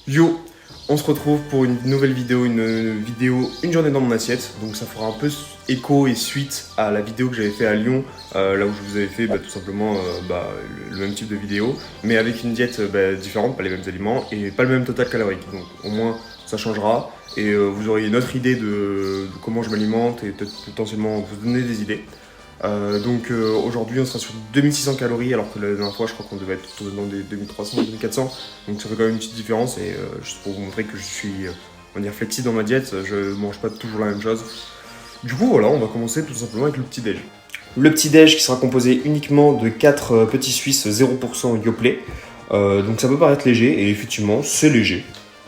Yo, on se retrouve pour une nouvelle vidéo, une journée dans mon assiette. Donc ça fera un peu écho et suite à la vidéo que j'avais fait à Lyon, là où je vous avais fait tout simplement le même type de vidéo, mais avec une diète différente, pas les mêmes aliments et pas le même total calorique. Donc au moins ça changera et vous aurez une autre idée de comment je m'alimente et peut-être potentiellement vous donner des idées. Aujourd'hui on sera sur 2600 calories alors que la dernière fois je crois qu'on devait être dans des 2300, 2400, donc ça fait quand même une petite différence et juste pour vous montrer que je suis on va dire flexible dans ma diète, je mange pas toujours la même chose. Du coup voilà, on va commencer tout simplement avec le petit déj. Le petit déj qui sera composé uniquement de 4 petits suisses 0% Yoplait, donc ça peut paraître léger et effectivement c'est léger.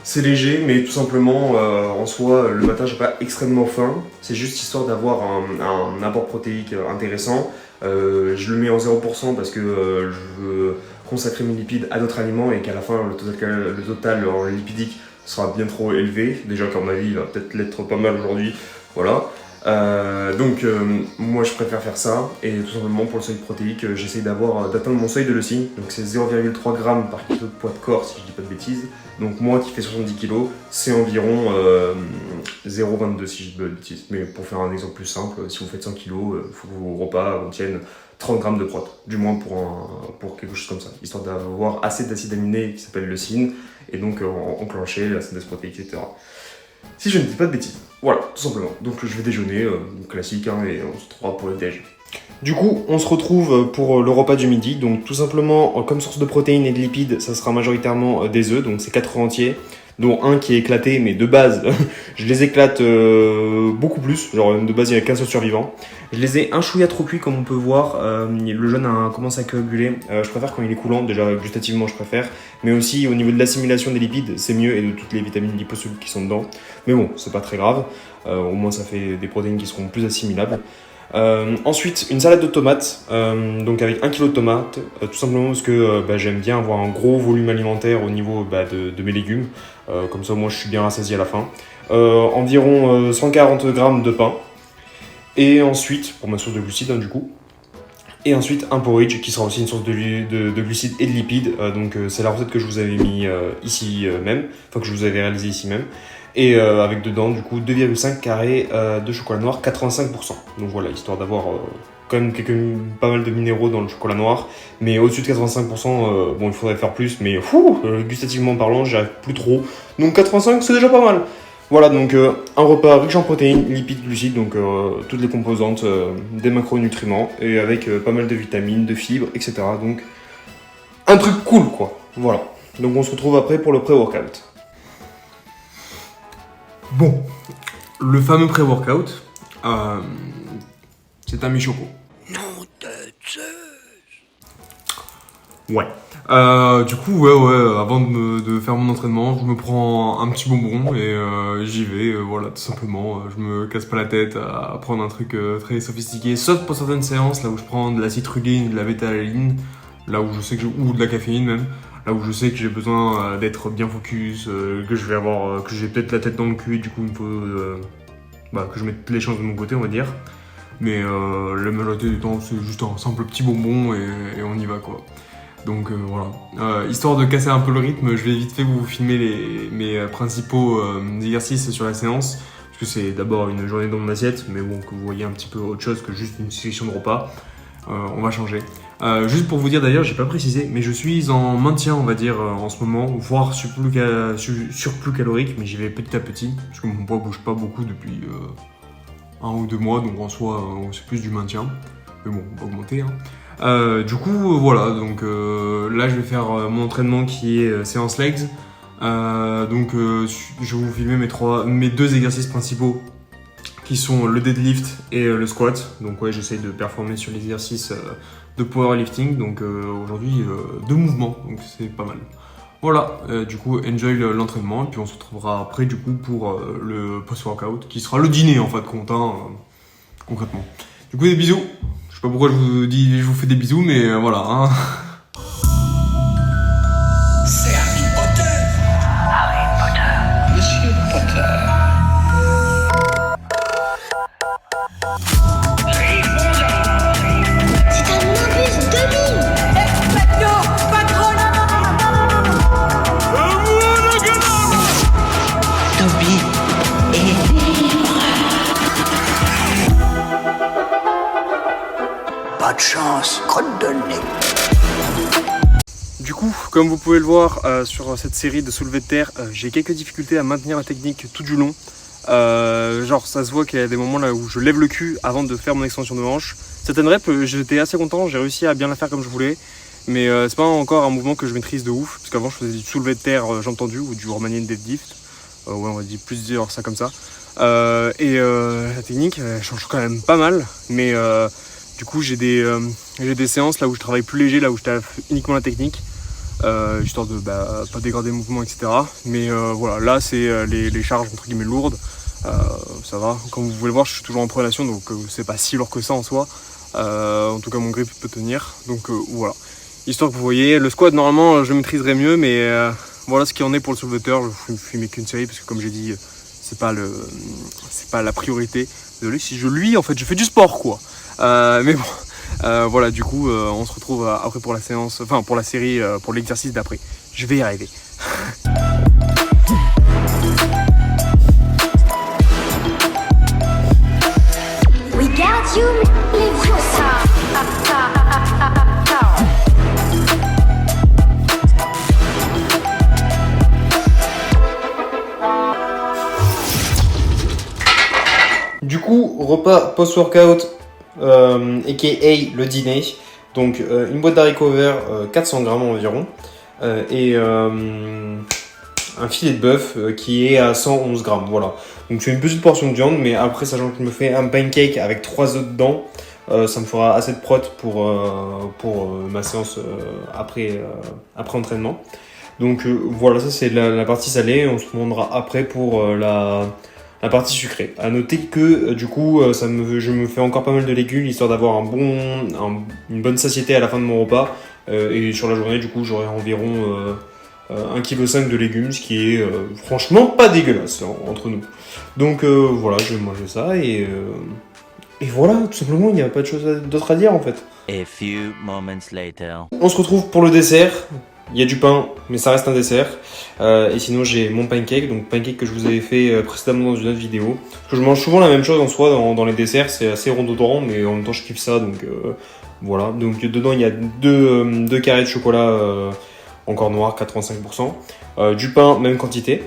C'est léger, mais tout simplement, en soi, le matin, j'ai pas extrêmement faim. C'est juste histoire d'avoir un apport protéique intéressant. Je le mets en 0% parce que je veux consacrer mes lipides à d'autres aliments et qu'à la fin, le total en lipidique sera bien trop élevé. Déjà qu'à mon avis, il va peut-être l'être pas mal aujourd'hui. Voilà. Moi je préfère faire ça et tout simplement pour le seuil protéique j'essaye d'atteindre mon seuil de leucine, donc c'est 0,3 g par kilo de poids de corps si je dis pas de bêtises. Donc moi qui fais 70 kg c'est environ 0,22 si je dis pas de bêtises, mais pour faire un exemple plus simple, si vous faites 100 kg, il faut que vos repas contiennent 30 g de prot, du moins pour quelque chose comme ça, histoire d'avoir assez d'acide aminé qui s'appelle leucine et donc enclencher la synthèse protéique, etc. Si je ne dis pas de bêtises. Voilà, tout simplement. Donc je vais déjeuner, classique, et on se retrouvera pour le déj. Du coup, on se retrouve pour le repas du midi. Donc tout simplement, comme source de protéines et de lipides, ça sera majoritairement des œufs, donc c'est 4 œufs entiers, dont un qui est éclaté, mais de base, je les éclate beaucoup plus. Genre de base, il n'y a qu'un seul survivant. Je les ai un chouïa trop cuits, comme on peut voir. Le jaune a commencé à coaguler. Je préfère quand il est coulant, déjà gustativement je préfère. Mais aussi au niveau de l'assimilation des lipides, c'est mieux, et de toutes les vitamines liposolubles qui sont dedans. Mais bon, c'est pas très grave. Au moins ça fait des protéines qui seront plus assimilables. Ensuite, une salade de tomates, donc avec 1 kg de tomates, tout simplement parce que j'aime bien avoir un gros volume alimentaire au niveau de mes légumes, comme ça moi je suis bien rassasié à la fin. Environ 140 g de pain, et ensuite, pour ma source de glucides du coup, et ensuite un porridge qui sera aussi une source de glucides et de lipides, c'est la recette que je vous avais mis ici même, enfin que je vous avais réalisé ici même. Et avec dedans du coup 2,5 carrés de chocolat noir 85%. Donc voilà, histoire d'avoir quand même pas mal de minéraux dans le chocolat noir. Mais au-dessus de 85%, il faudrait faire plus. Mais gustativement parlant, j'y arrive plus trop. Donc 85, c'est déjà pas mal. Voilà, donc un repas riche en protéines, lipides, glucides, donc toutes les composantes des macronutriments. Et avec pas mal de vitamines, de fibres, etc. Donc un truc cool quoi. Voilà. Donc on se retrouve après pour le pré-workout. Bon, le fameux pré-workout, c'est un mi-choco. Nom de Zeus. Ouais. Du coup, avant de faire mon entraînement, je me prends un petit bonbon et j'y vais, voilà, tout simplement. Je me casse pas la tête à prendre un truc très sophistiqué, sauf pour certaines séances, là où je prends de la citrulline, de la bêta-alanine, là où je sais que ou de la caféine même. Là où je sais que j'ai besoin d'être bien focus, que j'ai peut-être la tête dans le cul et du coup il me faut que je mette les chances de mon côté on va dire. Mais la majorité du temps c'est juste un simple petit bonbon et on y va quoi. Donc voilà. Histoire de casser un peu le rythme, je vais vite fait vous filmer mes principaux exercices sur la séance. Parce que c'est d'abord une journée dans mon assiette, mais bon que vous voyez un petit peu autre chose que juste une sélection de repas. On va changer. Juste pour vous dire d'ailleurs, j'ai pas précisé, mais je suis en maintien, on va dire, en ce moment, voire surplus calorique, mais j'y vais petit à petit, parce que mon poids bouge pas beaucoup depuis 1 ou 2 mois, donc en soi, c'est plus du maintien. Mais bon, on va augmenter. Du coup, voilà, donc là, je vais faire mon entraînement qui est séance legs. Je vais vous filmer mes 2 exercices principaux, qui sont le deadlift et le squat. Donc ouais, j'essaye de performer sur les exercices de powerlifting. Donc aujourd'hui, 2 mouvements, donc c'est pas mal. Voilà, du coup, enjoy l'entraînement. Et puis on se retrouvera après, du coup, pour le post-workout, qui sera le dîner, en fait, concrètement. Du coup, des bisous. Je sais pas pourquoi je vous fais des bisous, mais voilà. Hein. C'est Harry Potter. Harry Potter. Monsieur Potter. C'est un nimbus 2000. Expecto Patronum. chance, crotte de nez. Du coup, comme vous pouvez le voir sur cette série de soulevés de terre, j'ai quelques difficultés à maintenir la technique tout du long. Genre ça se voit qu'il y a des moments là où je lève le cul avant de faire mon extension de hanche. Certaines reps, j'étais assez content, j'ai réussi à bien la faire comme je voulais. Mais c'est pas encore un mouvement que je maîtrise de ouf. Parce qu'avant je faisais du soulevé de terre, j'ai entendu, ou du Romanian deadlift. Ouais, on va dire plus dire ça comme ça. La technique elle change quand même pas mal. Mais du coup j'ai des séances là où je travaille plus léger, là où je taffe uniquement la technique. Histoire de pas dégrader le mouvement, etc. Mais voilà, là c'est les charges entre guillemets lourdes. Ça va, comme vous pouvez le voir, je suis toujours en pronation, donc c'est pas si lourd que ça en soi. En tout cas mon grip peut tenir, donc voilà. Histoire que vous voyez, le squat normalement je maîtriserai mieux, mais voilà ce qu'il en est pour le soulevé de terre. Je ne filme qu'une série parce que comme j'ai dit, c'est pas la priorité. Désolé si je lui, en fait je fais du sport quoi. Mais bon, voilà, du coup on se retrouve après pour la séance, enfin pour la série, pour l'exercice d'après. Je vais y arriver. We got you, Leviosa. Du coup, repas post-workout, aka le dîner. Donc une boîte d'haricots verts, 400 grammes environ, et un filet de bœuf qui est à 111 grammes. Voilà. Donc c'est une petite portion de viande, mais après, sachant que je me fais un pancake avec 3 œufs dedans, ça me fera assez de prot pour ma séance après entraînement. Donc voilà, ça c'est la partie salée. On se demandera après pour la partie sucrée. À noter que du coup, je me fais encore pas mal de légumes, histoire d'avoir une bonne satiété à la fin de mon repas. Et sur la journée, du coup, j'aurai environ 1,5 kg de légumes, ce qui est franchement pas dégueulasse entre nous. Donc voilà, je vais manger ça et voilà, tout simplement, il n'y a pas de chose d'autre à dire en fait. A few moments later. On se retrouve pour le dessert. Il y a du pain, mais ça reste un dessert. Et sinon, j'ai mon pancake, donc pancake que je vous avais fait précédemment dans une autre vidéo. Parce que je mange souvent la même chose en soi dans les desserts, c'est assez redondant, mais en même temps, je kiffe ça, donc voilà. Donc dedans, il y a deux carrés de chocolat encore noir, 85%. Du pain, même quantité.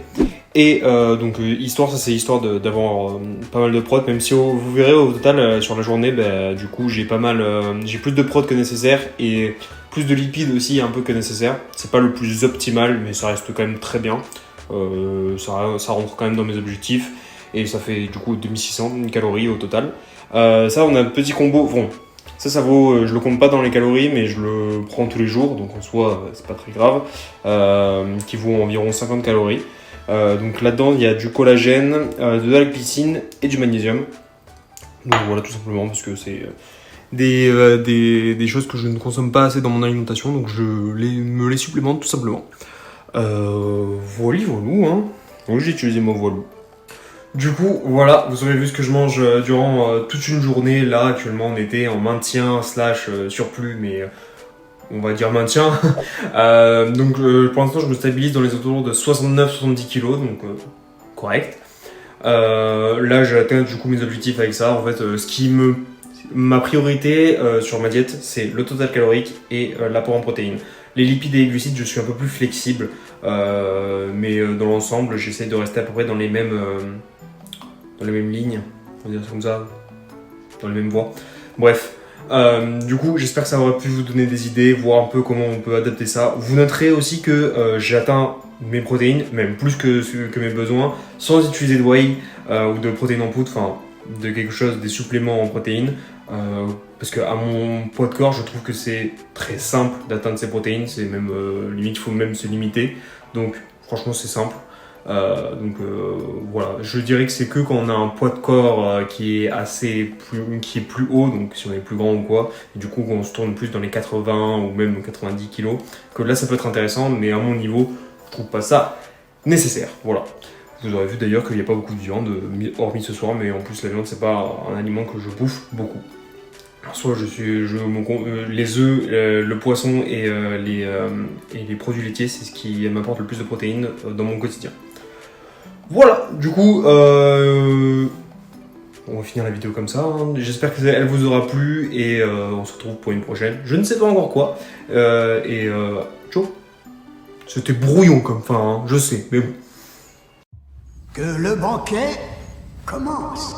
Et donc histoire, ça c'est histoire d'avoir pas mal de prot, même si vous verrez au total sur la journée, du coup j'ai plus de prot que nécessaire et plus de lipides aussi un peu que nécessaire. C'est pas le plus optimal, mais ça reste quand même très bien. Ça rentre quand même dans mes objectifs et ça fait du coup 2600 calories au total. Ça on a un petit combo, bon ça vaut, je le compte pas dans les calories mais je le prends tous les jours, donc en soi c'est pas très grave, qui vaut environ 50 calories. Donc là-dedans il y a du collagène, de la glycine et du magnésium. Donc voilà, tout simplement parce que c'est des choses que je ne consomme pas assez dans mon alimentation, donc je me les supplémente tout simplement. Voilà, hein. Oui, j'ai utilisé le mot voilou. Du coup, voilà, vous aurez vu ce que je mange durant toute une journée. Là, actuellement, on était en maintien / surplus, mais on va dire maintien. Donc, pour l'instant, je me stabilise dans les alentours de 69-70 kg, donc correct. Là, j'ai atteint du coup mes objectifs avec ça. En fait, ma priorité sur ma diète, c'est le total calorique et l'apport en protéines. Les lipides et les glucides, je suis un peu plus flexible, mais dans l'ensemble, j'essaie de rester à peu près dans les mêmes lignes, on va dire ça comme ça, dans les mêmes voies. Bref, du coup, j'espère que ça aura pu vous donner des idées, voir un peu comment on peut adapter ça. Vous noterez aussi que j'ai atteint mes protéines, même plus que mes besoins, sans utiliser de whey ou de protéines en poudre, enfin de quelque chose, des suppléments en protéines. Parce qu'à mon poids de corps, je trouve que c'est très simple d'atteindre ces protéines, c'est même limite, il faut même se limiter. Donc franchement, c'est simple. Voilà, je dirais que c'est que quand on a un poids de corps qui est plus haut, donc si on est plus grand ou quoi, et du coup on se tourne plus dans les 80 ou même 90 kilos, que là ça peut être intéressant, mais à mon niveau, je trouve pas ça nécessaire. Voilà. Vous aurez vu d'ailleurs qu'il n'y a pas beaucoup de viande, hormis ce soir, mais en plus la viande c'est pas un aliment que je bouffe beaucoup. Alors, soit les œufs, le poisson et les produits laitiers, c'est ce qui m'apporte le plus de protéines dans mon quotidien. Voilà, du coup, on va finir la vidéo comme ça. Hein. J'espère qu'elle vous aura plu et on se retrouve pour une prochaine. Je ne sais pas encore quoi. Ciao. C'était brouillon comme fin, hein, je sais, mais bon. Que le banquet commence.